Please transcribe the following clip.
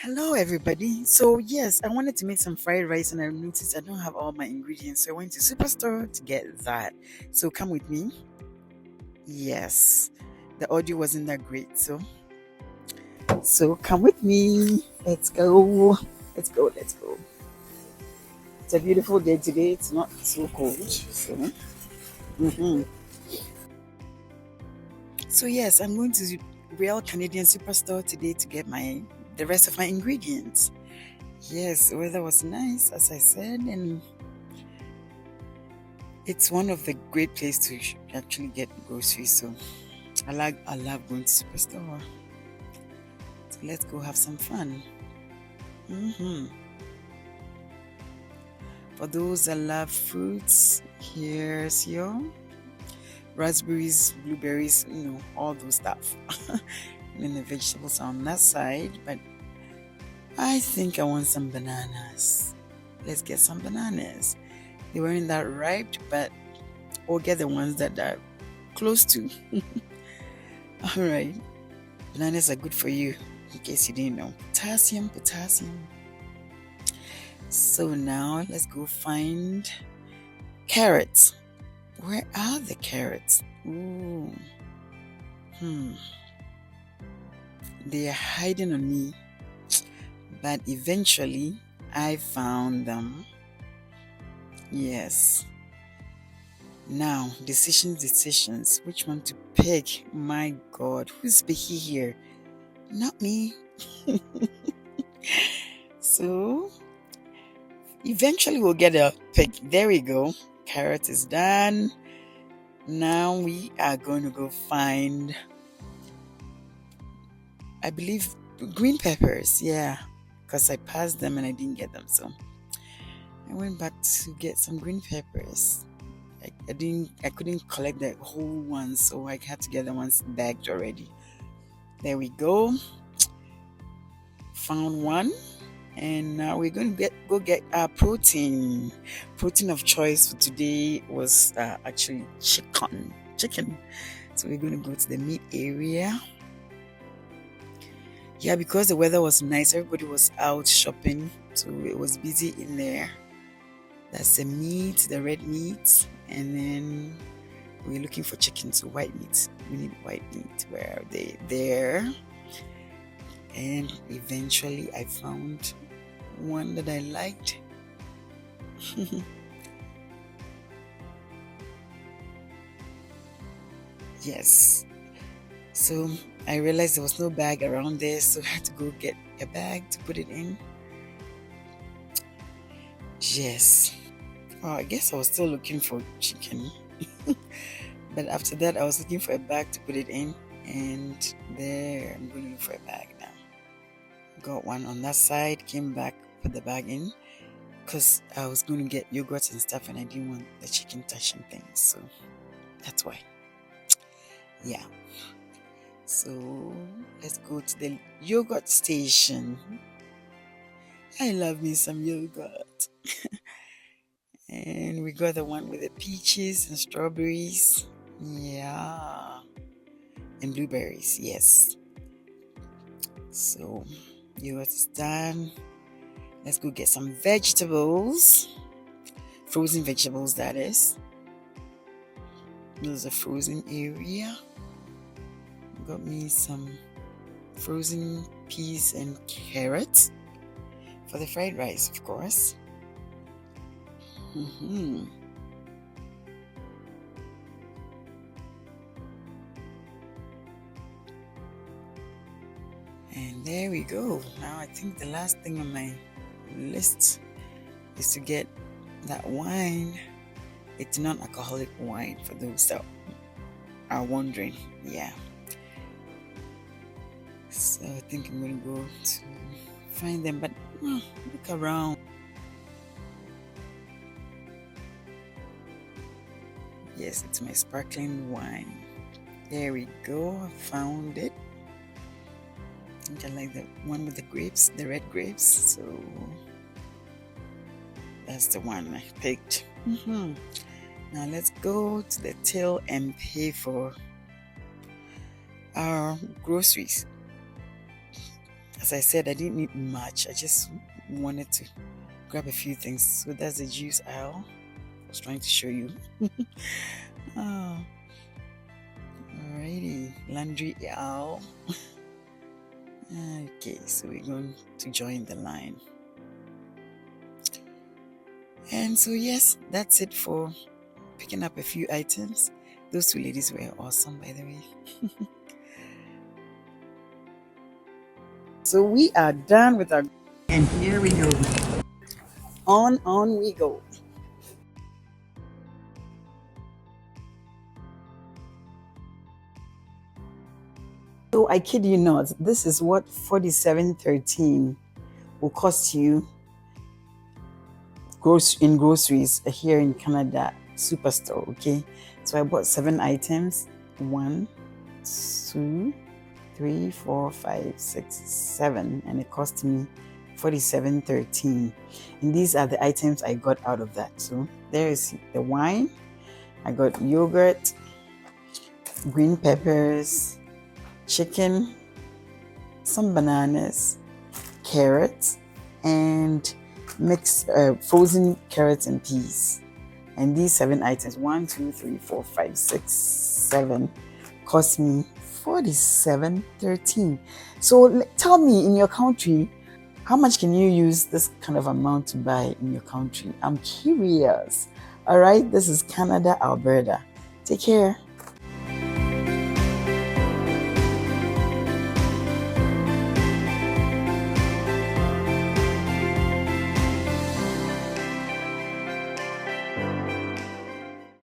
Hello, everybody. So, yes, I wanted to make some fried rice and I noticed I don't have all my ingredients. So, I went to Superstore to get that. So, come with me. Yes, the audio wasn't that great. So come with me. Let's go. Let's go. Let's go. It's a beautiful day today. It's not so cold. Mhm. So, yes, I'm going to Real Canadian Superstore today to get the rest of my ingredients. Yes, the weather was nice, as I said, and it's one of the great places to actually get groceries. So I love going to superstore. So let's go have some fun. hmm For those that love fruits, here's your raspberries, blueberries, all those stuff. And then the vegetables are on that side, but I think I want some bananas. Let's get some bananas. They weren't that ripe, but we'll get the ones that are close to. All right. Bananas are good for you, in case you didn't know. Potassium, potassium. So now let's go find carrots. Where are the carrots? Ooh. They are hiding on me. But eventually I found them. Yes. Now, decisions. Which one to pick? My God, who's picky here? Not me. So eventually we'll get a pick. There we go. Carrot is done. Now we are going to go find, I believe, green peppers. Yeah, because I passed them and I didn't get them. So I went back to get some green peppers. I couldn't collect the whole ones, so I had to get the ones bagged already. There we go. Found one. And now we're going to go get our protein. Protein of choice for today was actually chicken. So we're going to go to the meat area. Yeah, because the weather was nice, everybody was out shopping, so it was busy in there. That's the meat, the red meat, and then we're looking for chicken, so white meat. We need white meat. Where are they? There. And eventually I found one that I liked. Yes. So I realized there was no bag around there, so I had to go get a bag to put it in. Yes. Oh, I guess I was still looking for chicken. But after that, I was looking for a bag to put it in. And there, I'm going to look for a bag now. Got one on that side, came back, put the bag in. Because I was going to get yogurt and stuff and I didn't want the chicken touching things. So that's why. Yeah. So let's go to the yogurt station. I love me some yogurt. And we got the one with the peaches and strawberries. Yeah. And blueberries, yes. So yogurt is done. Let's go get some vegetables. Frozen vegetables, that is. There's a frozen area. Got me some frozen peas and carrots for the fried rice, of course. And there we go. Now I think the last thing on my list is to get that wine. It's non-alcoholic wine for those that are wondering. Yeah. So I think I'm going to go to find them, but look around. Yes, it's my sparkling wine. There we go. I found it. I think I like the one with the grapes, the red grapes. So that's the one I picked. Now let's go to the till and pay for our groceries. As I said, I didn't need much. I just wanted to grab a few things. So that's the juice aisle I was trying to show you. Oh, alrighty, laundry aisle. Okay, so we're going to join the line. And so yes, that's it for picking up a few items. Those two ladies were awesome, by the way. So we are done with our, and here we go. On we go. So I kid you not, this is what $47.13 will cost you in groceries here in Canada Superstore. Okay, so I bought 7 items. 1, 2, 3, 4, 5, 6, 7, and it cost me $47.13. And these are the items I got out of that. So there is the wine. I got yogurt, green peppers, chicken, some bananas, carrots, and mixed frozen carrots and peas. And these 7 items, 1, 2, 3, 4, 5, 6, 7, cost me $47.13. So tell me, in your country, how much can you use this kind of amount to buy in your country? I'm curious. All right, this is Canada, Alberta. Take care.